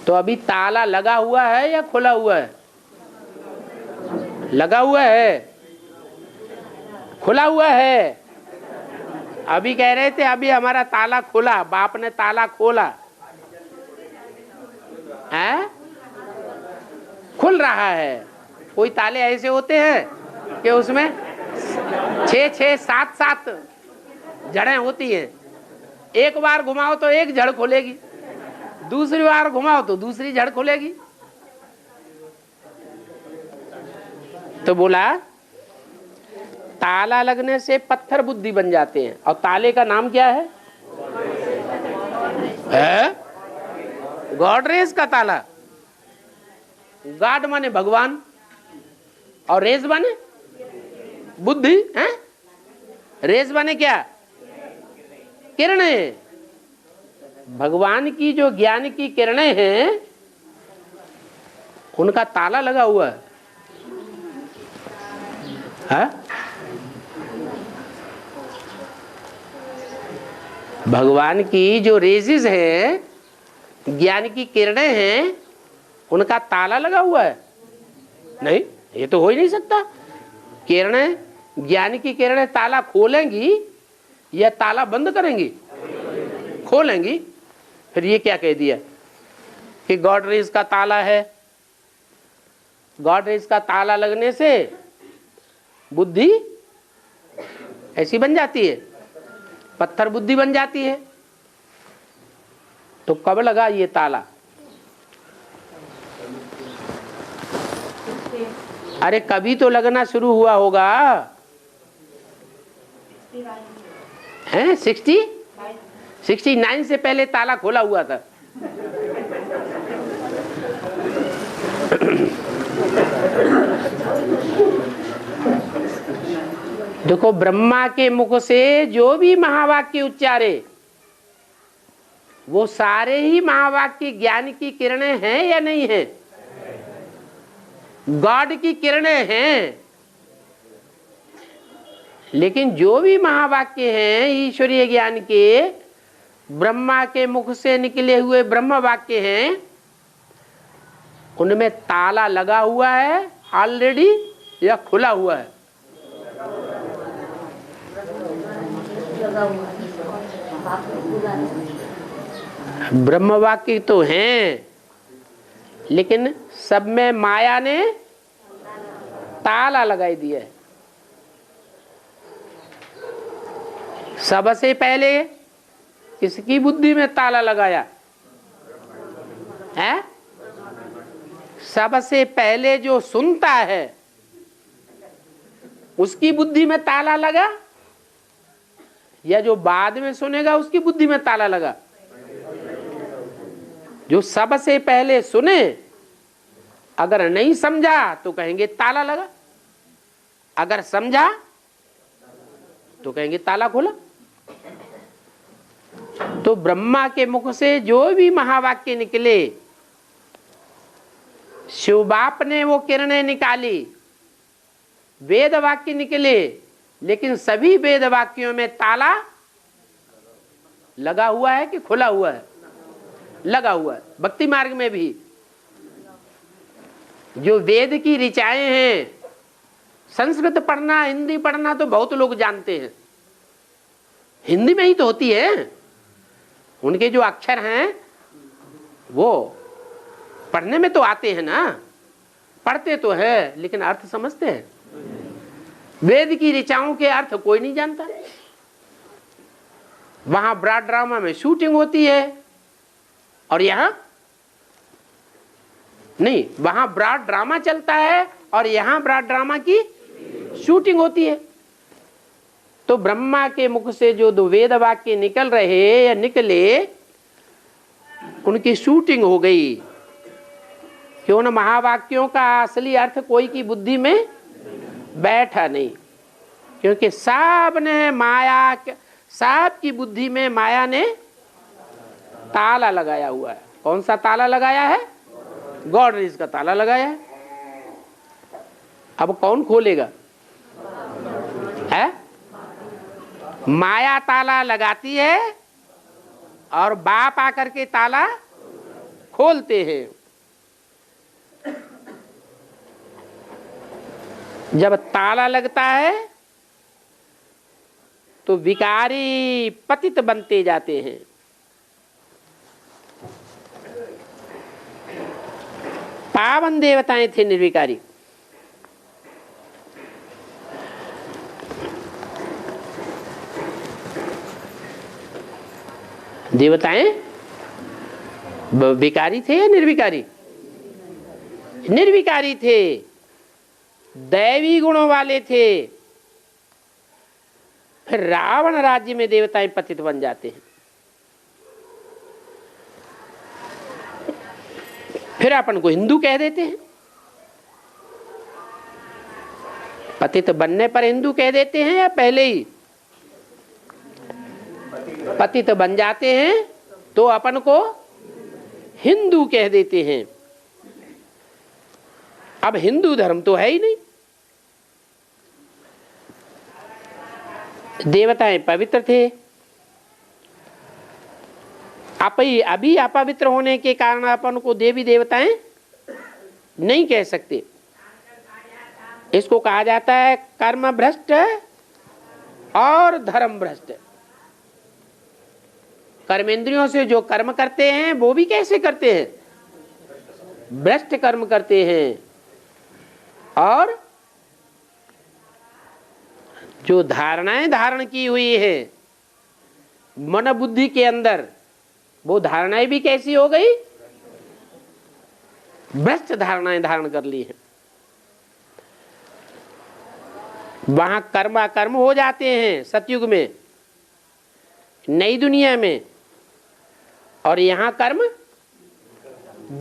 S1: तो अभी ताला लगा हुआ है या खुला हुआ है? लगा हुआ है, खुला हुआ है। अभी कह रहे थे अभी हमारा ताला खुला, बाप ने ताला खोला है, खुल रहा है। कोई ताले ऐसे होते हैं कि उसमें 6 7 जड़ें होती हैं। एक बार घुमाओ तो एक जड़ खुलेगी, दूसरी बार घुमाओ तो दूसरी जड़ खुलेगी। तो बोला ताला लगने से पत्थर बुद्धि बन जाते हैं। और ताले का नाम क्या है? गॉडरेज का ताला। गॉड माने भगवान और रेज माने बुद्धि है। रेज माने क्या? किरणें। भगवान की जो ज्ञान की किरणें हैं उनका ताला लगा हुआ है। भगवान की जो रेजिस है, ज्ञान की किरणें हैं, उनका ताला लगा हुआ है? नहीं, ये तो हो ही नहीं सकता। किरणें, ज्ञान की किरणें ताला खोलेंगी या ताला बंद करेंगी? खोलेंगी। फिर ये क्या कह दिया कि गॉड रेज का ताला है। गॉड रेज का ताला लगने से बुद्धि ऐसी बन जाती है, पत्थर बुद्धि बन जाती है। तो कब लगा ये ताला? अरे कभी तो लगना शुरू हुआ होगा। हैं? 69 से पहले ताला खोला हुआ था। देखो, ब्रह्मा के मुख से जो भी महावाक्य उच्चारे वो सारे ही महावाक्य ज्ञान की किरणें हैं या नहीं है? गॉड की किरणें हैं। लेकिन जो भी महावाक्य हैं ईश्वरीय ज्ञान के, ब्रह्मा के मुख से निकले हुए ब्रह्म वाक्य हैं, उनमें ताला लगा हुआ है ऑलरेडी या खुला हुआ है? ब्रह्म वाक्य तो हैं, लेकिन सब में माया ने ताला लगाई दिया है। सबसे पहले किसकी बुद्धि में ताला लगाया है? सबसे पहले जो सुनता है उसकी बुद्धि में ताला लगा, या जो बाद में सुनेगा उसकी बुद्धि में ताला लगा? जो सबसे पहले सुने, अगर नहीं समझा तो कहेंगे ताला लगा, अगर समझा तो कहेंगे ताला खुला। तो ब्रह्मा के मुख से जो भी महावाक्य निकले, शिव बाप ने वो किरणें निकाली, वेद वाक्य निकले, लेकिन सभी वेद वाक्यों में ताला लगा हुआ है कि खुला हुआ है? लगा हुआ है। भक्ति मार्ग में भी जो वेद की ऋचाएं हैं, संस्कृत पढ़ना, हिंदी पढ़ना तो बहुत लोग जानते हैं, हिंदी में ही तो होती है। उनके जो अक्षर हैं वो पढ़ने में तो आते हैं ना, पढ़ते तो है, लेकिन अर्थ समझते हैं? वेद की ऋचाओं के अर्थ कोई नहीं जानता। वहां ब्रॉड ड्रामा में शूटिंग होती है और यहां नहीं, वहां ब्रॉड ड्रामा चलता है और यहां ब्रॉड ड्रामा की शूटिंग होती है। तो ब्रह्मा के मुख से जो दो वेद वाक्य निकल रहे या निकले, उनकी शूटिंग हो गई। क्यों न महावाक्यों का असली अर्थ कोई की बुद्धि में बैठा नहीं, क्योंकि सब ने माया, सब की बुद्धि में माया ने ताला लगाया हुआ है। कौन सा ताला लगाया है? गॉडरेज का ताला लगाया है। अब कौन खोलेगा? है? माया ताला लगाती है और बाप आकर के ताला खोलते हैं। जब ताला लगता है तो विकारी पतित बनते जाते हैं। पावन देवताएं थे निर्विकारी। देवताएं विकारी थे या निर्विकारी? निर्विकारी थे, दैवी गुणों वाले थे। फिर रावण राज्य में देवताएं पतित बन जाते हैं। फिर अपन को हिंदू कह देते हैं। पतित बनने पर हिंदू कह देते हैं या पहले ही पतित बन जाते हैं तो अपन को हिंदू कह देते हैं? अब हिंदू धर्म तो है ही नहीं। देवताएं पवित्र थे, अभी अपवित्र होने के कारण अपन को देवी देवताएं नहीं कह सकते। इसको कहा जाता है कर्म भ्रष्ट और धर्म भ्रष्ट। कर्मेंद्रियों से जो कर्म करते हैं वो भी कैसे करते हैं? भ्रष्ट कर्म करते हैं। और जो धारणाएं धारण की हुई है मन बुद्धि के अंदर, वो धारणाएं भी कैसी हो गई? भ्रष्ट धारणाएं धारण कर ली हैं। वहां कर्मा कर्म हो जाते हैं सतयुग में, नई दुनिया में, और यहां कर्म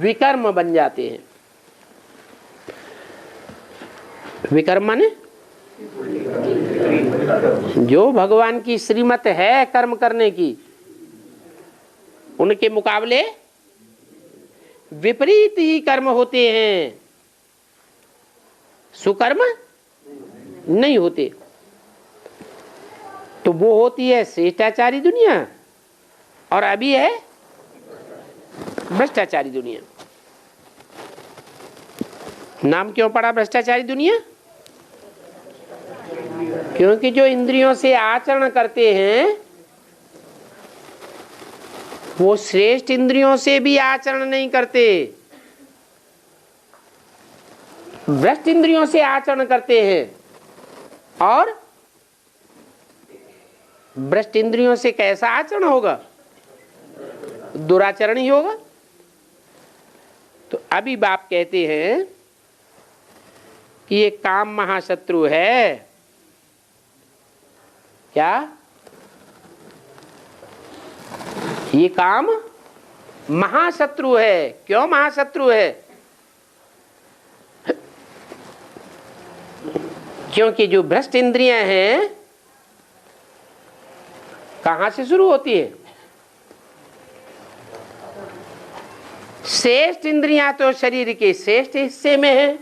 S1: विकर्म बन जाते हैं। विकर्म माने जो भगवान की श्रीमत है कर्म करने की, उनके मुकाबले विपरीत ही कर्म होते हैं, सुकर्म नहीं होते। तो वो होती है श्रेष्ठाचारी दुनिया और अभी है भ्रष्टाचारी दुनिया। नाम क्यों पड़ा भ्रष्टाचारी दुनिया? क्योंकि जो इंद्रियों से आचरण करते हैं वो श्रेष्ठ इंद्रियों से भी आचरण नहीं करते, भ्रष्ट इंद्रियों से आचरण करते हैं। और भ्रष्ट इंद्रियों से कैसा आचरण होगा? दुराचरण ही होगा। तो अभी बाप कहते हैं कि ये काम महाशत्रु है। क्या? ये काम महाशत्रु है। क्यों महाशत्रु है? क्योंकि जो भ्रष्ट इंद्रियां हैं कहां से शुरू होती है? श्रेष्ठ इंद्रियां तो शरीर के श्रेष्ठ हिस्से में है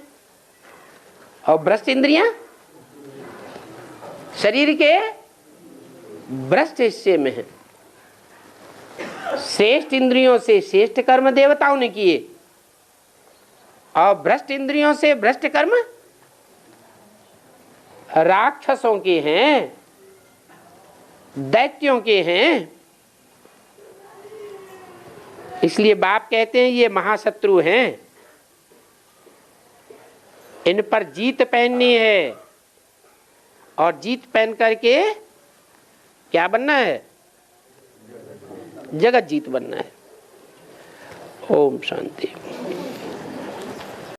S1: और भ्रष्ट इंद्रियां शरीर के भ्रष्ट हिस्से में है। श्रेष्ठ इंद्रियों से श्रेष्ठ कर्म देवताओं ने किए और भ्रष्ट इंद्रियों से भ्रष्ट कर्म राक्षसों के हैं, दैत्यों के हैं। इसलिए बाप कहते हैं ये महाशत्रु हैं, इन पर जीत पहननी है और जीत पहन करके क्या बनना है? जगत जीत बनना है। ओम शांति।